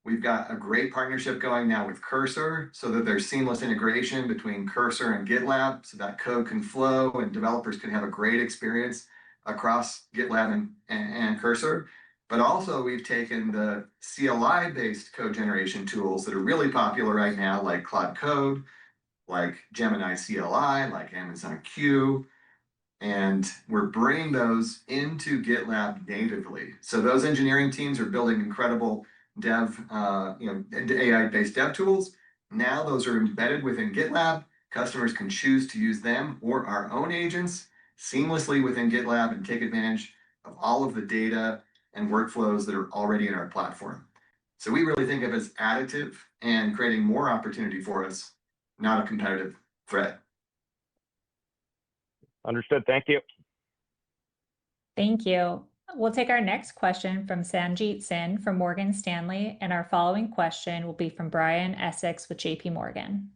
we've got a great partnership going now with Cursor so that there's seamless integration between Cursor and GitLab so that code can flow and developers can have a great experience across GitLab and Cursor. But also we've taken the CLI-based code generation tools that are really popular right now, like Claude Code, like Gemini CLI, like Amazon Q, and we're bringing those into GitLab natively. So those engineering teams are building incredible AI-based dev tools. Now those are embedded within GitLab. Customers can choose to use them or our own agents seamlessly within GitLab and take advantage of all of the data and workflows that are already in our platform. So we really think of it as additive and creating more opportunity for us, not a competitive threat. Understood. Thank you. Thank you. We'll take our next question from Sanjit Singh from Morgan Stanley, and our following question will be from Brian Essex with JP Morgan.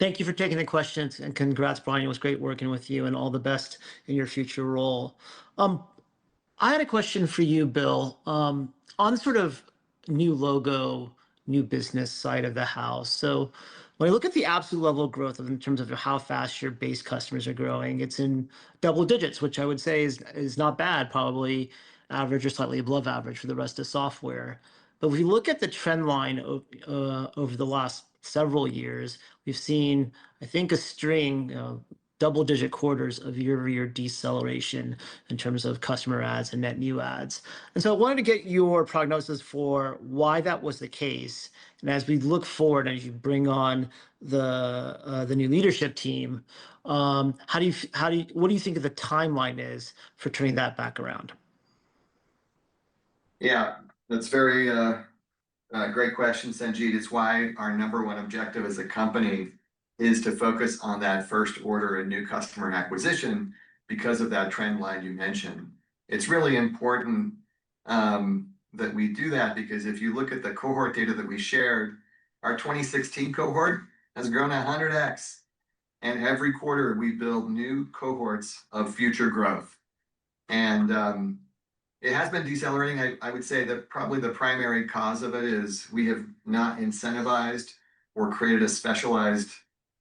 Thank you for taking the questions, and congrats, Brian. It was great working with you, and all the best in your future role. I had a question for you, Bill, on sort of new logo, new business side of the house. So when I look at the absolute level of growth in terms of how fast your base customers are growing, it's in double digits, which I would say is not bad, probably average or slightly above average for the rest of software. But if we look at the trend line over the last several years, we've seen, I think, a string of double-digit quarters of year-over-year deceleration in terms of customer ads and net new ads. And so I wanted to get your prognosis for why that was the case. And as we look forward, and as you bring on the new leadership team, what do you think the timeline is for turning that back around? Yeah, that's very great question, Sanjit. It's why our number one objective as a company is to focus on that first order and new customer acquisition because of that trend line you mentioned. It's really important that we do that because if you look at the cohort data that we shared, our 2016 cohort has grown 100x. And every quarter we build new cohorts of future growth. And it has been decelerating. I would say that probably the primary cause of it is we have not incentivized or created a specialized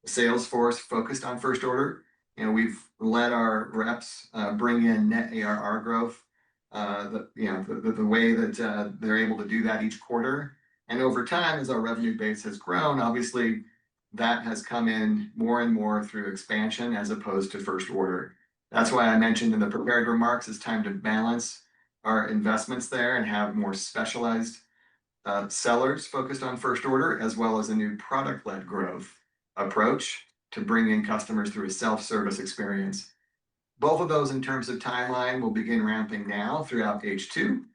sales force focused on first order. We've let our reps bring in net ARR growth, the way that they're able to do that each quarter. And over time, as our revenue base has grown, obviously that has come in more and more through expansion as opposed to first order. That's why I mentioned in the prepared remarks, it's time to balance our investments there and have more specialized sellers focused on first order, as well as a new product-led growth approach to bring in customers through a self-service experience. Both of those in terms of timeline will begin ramping now throughout H2,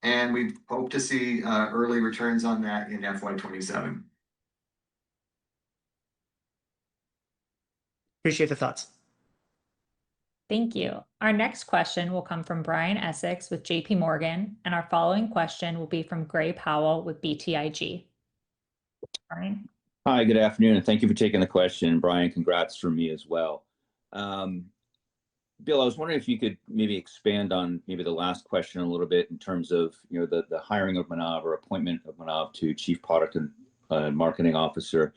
and we hope to see early returns on that in FY27. Appreciate the thoughts. Thank you. Our next question will come from Brian Essex with JP Morgan, and our following question will be from Gray Powell with BTIG. Brian? Hi, good afternoon, and thank you for taking the question. Brian, congrats from me as well. Bill, I was wondering if you could maybe expand on maybe the last question a little bit in terms of the hiring of Manav or appointment of Manav to Chief Product and Marketing Officer.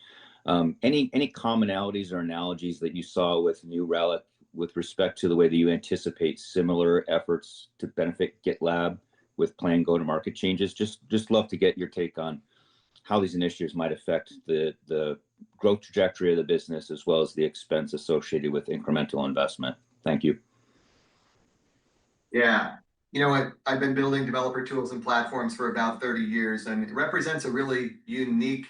Any commonalities or analogies that you saw with New Relic with respect to the way that you anticipate similar efforts to benefit GitLab with planned go-to-market changes? Just love to get your take on how these initiatives might affect the growth trajectory of the business as well as the expense associated with incremental investment. Thank you. Yeah. You know what? I've been building developer tools and platforms for about 30 years, and it represents a really unique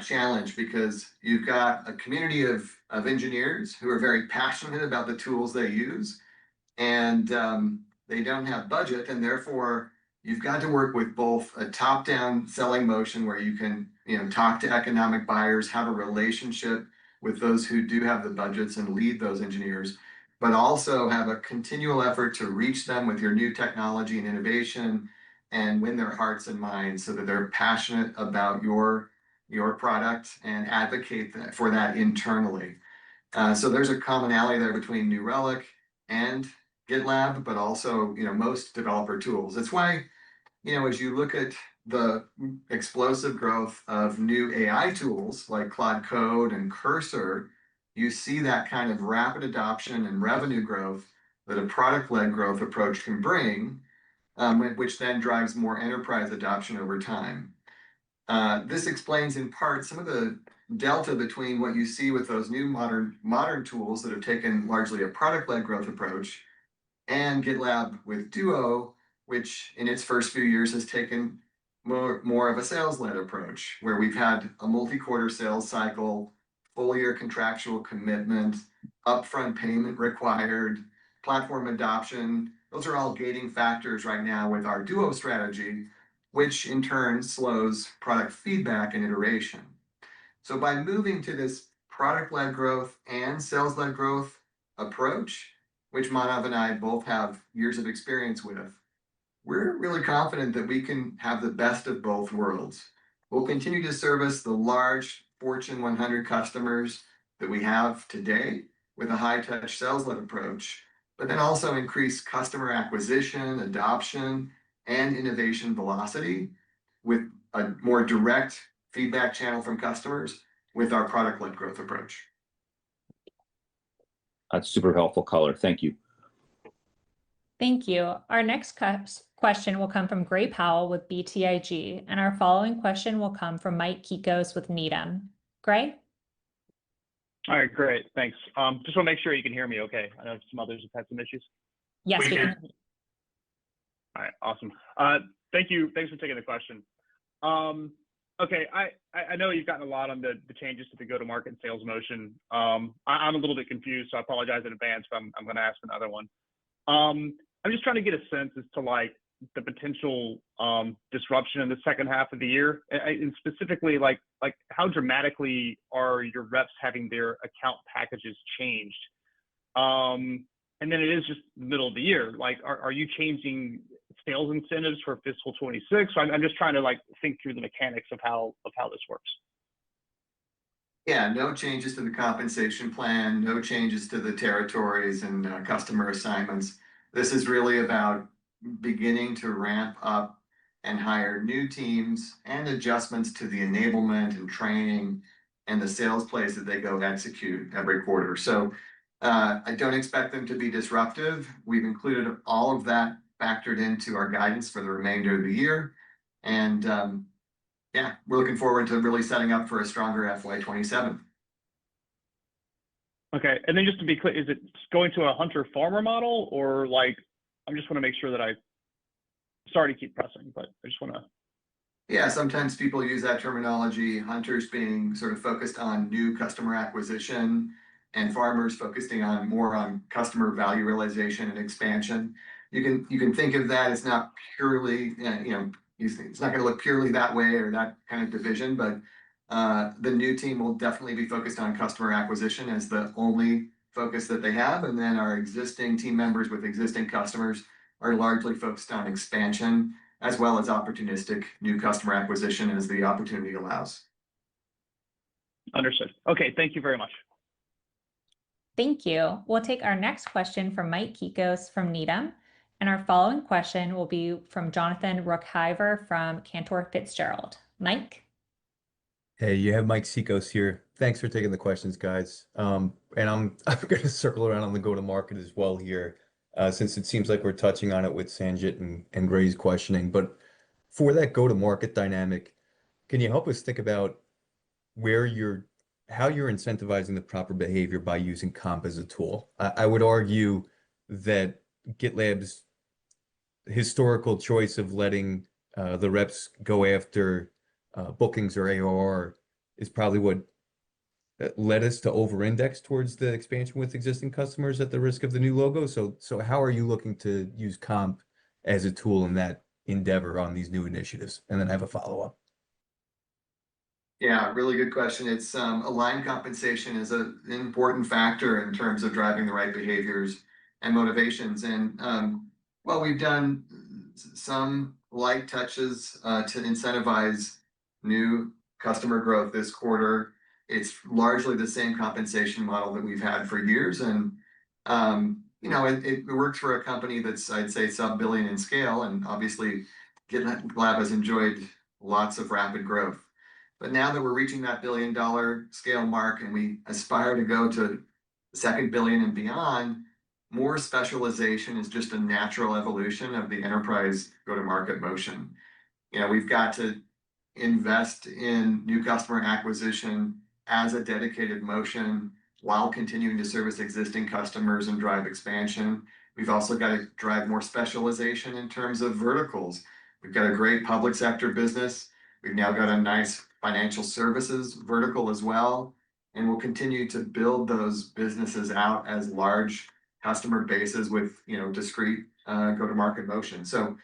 challenge because you've got a community of engineers who are very passionate about the tools they use, and they don't have budget, and therefore you've got to work with both a top-down selling motion where you can talk to economic buyers, have a relationship with those who do have the budgets and lead those engineers, but also have a continual effort to reach them with your new technology and innovation and win their hearts and minds so that they're passionate about your product and advocate for that internally. So there's a commonality there between New Relic and GitLab, but also, most developer tools. That's why, as you look at the explosive growth of new AI tools like Claude Code and Cursor, you see that kind of rapid adoption and revenue growth that a product-led growth approach can bring, which then drives more enterprise adoption over time. This explains in part some of the delta between what you see with those new modern tools that have taken largely a product-led growth approach and GitLab with Duo, which in its first few years has taken more of a sales-led approach, where we've had a multi-quarter sales cycle, full year contractual commitment, upfront payment required, platform adoption. Those are all gating factors right now with our Duo strategy, which in turn slows product feedback and iteration. So by moving to this product-led growth and sales-led growth approach, which Manav and I both have years of experience with, we're really confident that we can have the best of both worlds. We'll continue to service the large Fortune 100 customers that we have today with a high-touch sales-led approach, but then also increase customer acquisition, adoption, and innovation velocity with a more direct feedback channel from customers with our product-led growth approach. That's super helpful color. Thank you. Thank you. Our next question will come from Gray Powell with BTIG, and our following question will come from Mike Kikos with Needham. Gray? All right, great. Thanks. Just want to make sure you can hear me okay. I know some others have had some issues. Yes, we can. All right, awesome. Thank you. Thanks for taking the question. Okay, I know you've gotten a lot on the changes to the go-to-market and sales motion. I'm a little bit confused, so I apologize in advance, but I'm going to ask another one. I'm just trying to get a sense as to like the potential disruption in the second half of the year, and specifically like how dramatically are your reps having their account packages changed? And then it is just the middle of the year. Like, are you changing sales incentives for fiscal 26? So I'm just trying to like think through the mechanics of how this works. Yeah, no changes to the compensation plan, no changes to the territories and customer assignments. This is really about beginning to ramp up and hire new teams and adjustments to the enablement and training and the sales plays that they go execute every quarter. So I don't expect them to be disruptive. We've included all of that factored into our guidance for the remainder of the year. And yeah, we're looking forward to really setting up for a stronger FY27. Okay, and then just to be clear, is it going to a hunter-farmer model, or like, I just want to make sure that sorry to keep pressing, but I just want to. Yeah, sometimes people use that terminology, hunters being sort of focused on new customer acquisition and farmers focusing more on customer value realization and expansion. You can think of that as not purely, it's not going to look purely that way or that kind of division, but the new team will definitely be focused on customer acquisition as the only focus that they have. And then our existing team members with existing customers are largely focused on expansion as well as opportunistic new customer acquisition as the opportunity allows. Understood. Okay, thank you very much. Thank you. We'll take our next question from Mike Kikos from Needham. And our following question will be from Jonathan Rookhiver from Cantor Fitzgerald. Mike? Hey, you have Mike Kikos here. Thanks for taking the questions, guys. And I'm going to circle around on the go-to-market as well here, since it seems like we're touching on it with Sanjit and Gray's questioning. But for that go-to-market dynamic, can you help us think about how you're incentivizing the proper behavior by using comp as a tool? I would argue that GitLab's historical choice of letting the reps go after bookings or ARR is probably what led us to over-index towards the expansion with existing customers at the risk of the new logo. So how are you looking to use comp as a tool in that endeavor on these new initiatives? And then I have a follow-up. Yeah, really good question. It's aligned compensation is an important factor in terms of driving the right behaviors and motivations. And well, we've done some light touches to incentivize new customer growth this quarter. It's largely the same compensation model that we've had for years. And, it works for a company that's, I'd say, sub-billion in scale. And obviously, GitLab has enjoyed lots of rapid growth. But now that we're reaching that $1 billion scale mark and we aspire to go to the second billion and beyond, more specialization is just a natural evolution of the enterprise go-to-market motion. We've got to invest in new customer acquisition as a dedicated motion while continuing to service existing customers and drive expansion. We've also got to drive more specialization in terms of verticals. We've got a great public sector business. We've now got a nice financial services vertical as well. And we'll continue to build those businesses out as large customer bases with, discrete go-to-market motion. So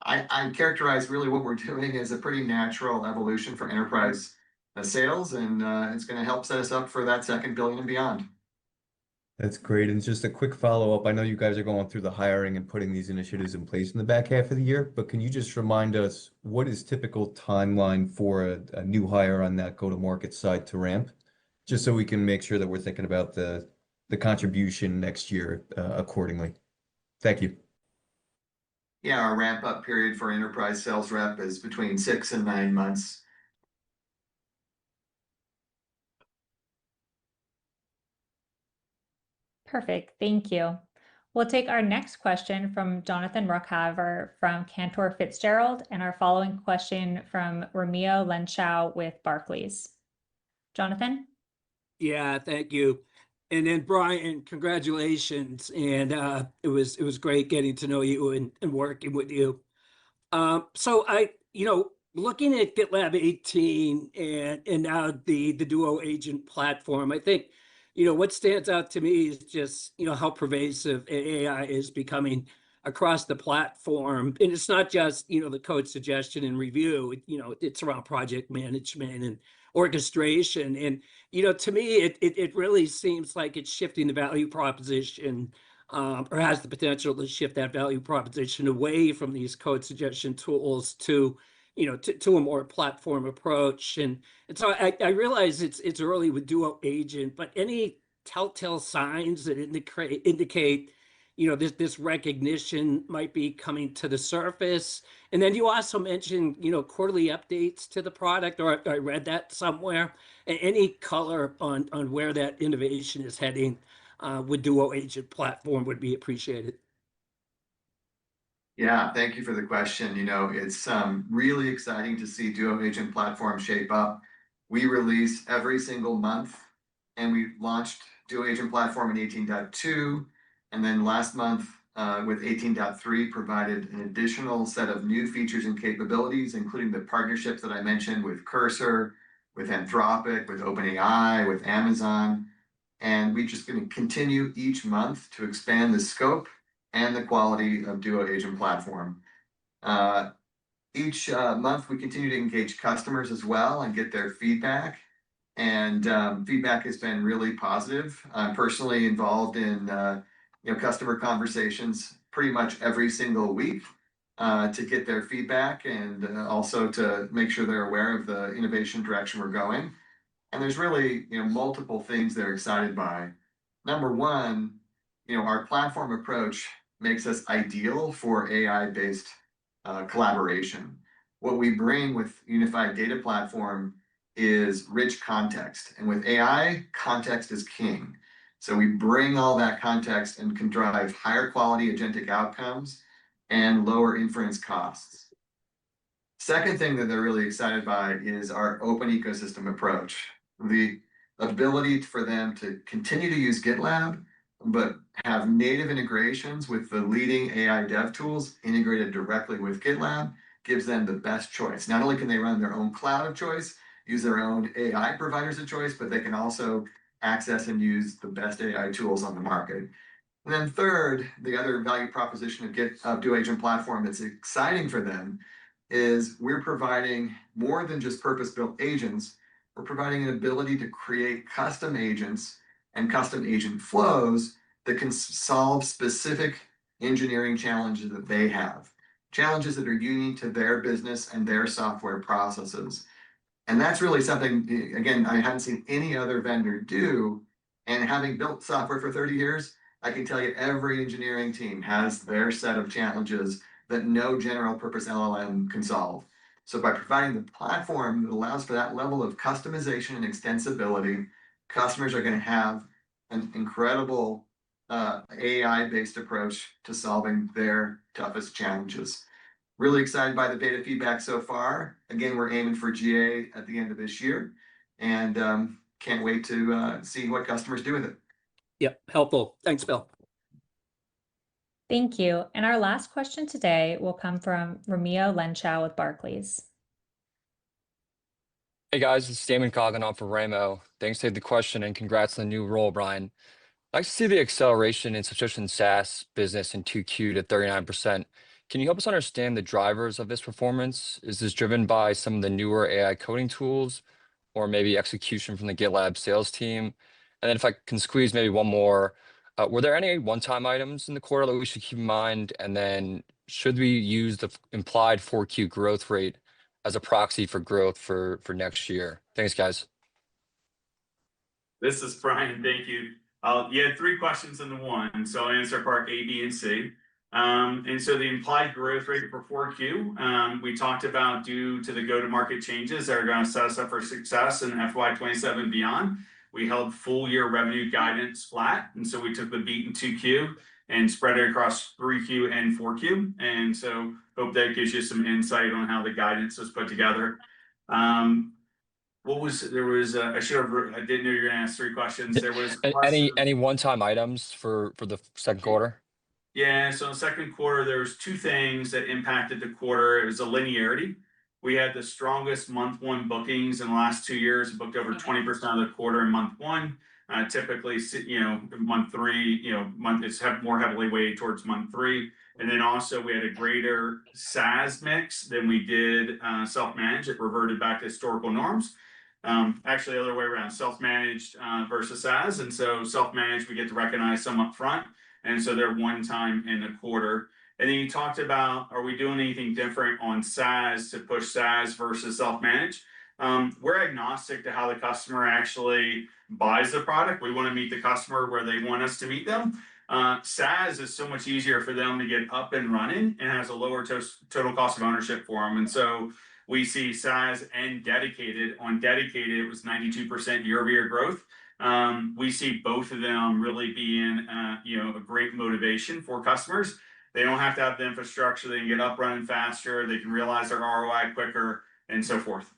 I characterize really what we're doing as a pretty natural evolution for enterprise sales, and it's going to help set us up for that second billion and beyond. That's great. And just a quick follow-up. I know you guys are going through the hiring and putting these initiatives in place in the back half of the year, but can you just remind us what is typical timeline for a new hire on that go-to-market side to ramp? Just so we can make sure that we're thinking about the contribution next year accordingly. Thank you. Yeah, our ramp-up period for enterprise sales rep is between 6 and 9 months. Perfect. Thank you. We'll take our next question from Jonathan Ruckhaver from Cantor Fitzgerald and our following question from Romeo Lenchau with Barclays. Jonathan? Yeah, thank you. And then Brian, congratulations. And it was great getting to know you and working with you. So looking at GitLab 18 and now the Duo agent platform, I think, what stands out to me is just, how pervasive AI is becoming across the platform. And it's not just, the code suggestion and review, it's around project management and orchestration. And, to me, it really seems like it's shifting the value proposition or has the potential to shift that value proposition away from these code suggestion tools to a more platform approach. And so I realize it's early with Duo Agent, but any telltale signs that indicate this recognition might be coming to the surface. And then you also mentioned, quarterly updates to the product, or I read that somewhere. Any color on where that innovation is heading with Duo Agent platform would be appreciated. Yeah, thank you for the question. It's really exciting to see Duo Agent platform shape up. We release every single month, and we launched Duo Agent platform in 18.2. And then last month with 18.3 provided an additional set of new features and capabilities, including the partnerships that I mentioned with Cursor, with Anthropic, with OpenAI, with Amazon. And we're just going to continue each month to expand the scope and the quality of Duo Agent platform. Each month, we continue to engage customers as well and get their feedback. And feedback has been really positive. I'm personally involved in customer conversations pretty much every single week to get their feedback and also to make sure they're aware of the innovation direction we're going. And there's really multiple things they're excited by. Number one, our platform approach makes us ideal for AI-based collaboration. What we bring with Unified Data Platform is rich context. And with AI, context is king. So we bring all that context and can drive higher quality agentic outcomes and lower inference costs. Second thing that they're really excited by is our open ecosystem approach. The ability for them to continue to use GitLab, but have native integrations with the leading AI dev tools integrated directly with GitLab gives them the best choice. Not only can they run their own cloud of choice, use their own AI providers of choice, but they can also access and use the best AI tools on the market. And then third, the other value proposition of Duo Agent platform that's exciting for them is we're providing more than just purpose-built agents. We're providing an ability to create custom agents and custom agent flows that can solve specific engineering challenges that they have, challenges that are unique to their business and their software processes. And that's really something, again, I haven't seen any other vendor do. And having built software for 30 years, I can tell you every engineering team has their set of challenges that no general purpose LLM can solve. So by providing the platform that allows for that level of customization and extensibility, customers are going to have an incredible AI-based approach to solving their toughest challenges. Really excited by the beta feedback so far. Again, we're aiming for GA at the end of this year, and can't wait to see what customers do with it. Yep, helpful. Thanks, Bill. Thank you. And our last question today will come from Romeo Lenchow with Barclays. Hey guys, it's Damon Coggin on for Ramo. Thanks for the question and congrats on the new role, Brian. I like to see the acceleration in subscription SaaS business in 2Q to 39%. Can you help us understand the drivers of this performance? Is this driven by some of the newer AI coding tools or maybe execution from the GitLab sales team? And then if I can squeeze maybe one more, were there any one-time items in the quarter that we should keep in mind? And then should we use the implied 4Q growth rate as a proxy for growth for next year? Thanks, guys. This is Brian. Thank you. You had 3 questions into one, so I'll answer part A, B, and C. And so the implied growth rate for 4Q, we talked about due to the go-to-market changes that are going to set us up for success in FY27 and beyond. We held full year revenue guidance flat, and so we took the beat in 2Q and spread it across 3Q and 4Q. And so hope that gives you some insight on how the guidance was put together. I didn't know you were gonna ask 3 questions. There was any one-time items for the second quarter? Yeah, so in the second quarter, there was 2 things that impacted the quarter. It was a linearity. We had the strongest month 1 bookings in the last 2 years, booked over 20% of the quarter in month 1. Typically, month 3, it's more heavily weighted towards month 3. And then also we had a greater SaaS mix than we did self-managed. It reverted back to historical norms. Actually, the other way around, self-managed versus SaaS. And so self-managed, we get to recognize some upfront. And so they're one time in the quarter. And then you talked about, are we doing anything different on SaaS to push SaaS versus self-managed? We're agnostic to how the customer actually buys the product. We want to meet the customer where they want us to meet them. SaaS is so much easier for them to get up and running and has a lower total cost of ownership for them. And so we see SaaS and dedicated. On dedicated, it was 92% year-over-year growth. We see both of them really being a great motivation for customers. They don't have to have the infrastructure. They can get up running faster. They can realize their ROI quicker and so forth.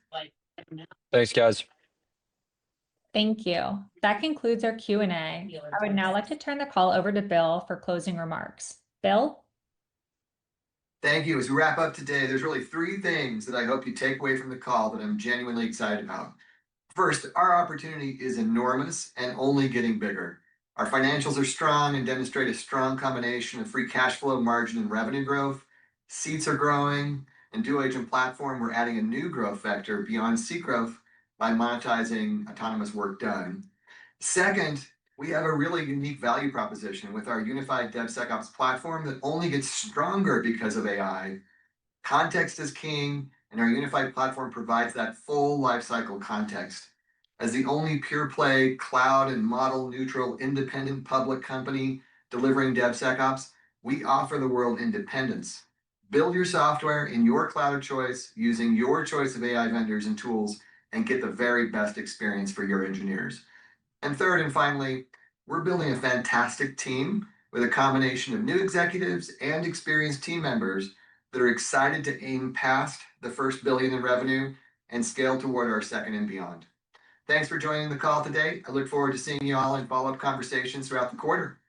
Thanks, guys. Thank you. That concludes our Q&A. I would now like to turn the call over to Bill for closing remarks. Bill? Thank you. As we wrap up today, there's really 3 things that I hope you take away from the call that I'm genuinely excited about. First, our opportunity is enormous and only getting bigger. Our financials are strong and demonstrate a strong combination of free cash flow, margin, and revenue growth. Seats are growing, and Duo Agent Platform, we're adding a new growth vector beyond seat growth by monetizing autonomous work done. Second, we have a really unique value proposition with our unified DevSecOps platform that only gets stronger because of AI. Context is king, and our unified platform provides that full lifecycle context. As the only pure play, cloud and model neutral, independent public company delivering DevSecOps, we offer the world independence. Build your software in your cloud of choice using your choice of AI vendors and tools and get the very best experience for your engineers. And third and finally, we're building a fantastic team with a combination of new executives and experienced team members that are excited to aim past the first $1 billion in revenue and scale toward our second and beyond. Thanks for joining the call today. I look forward to seeing you all in follow-up conversations throughout the quarter.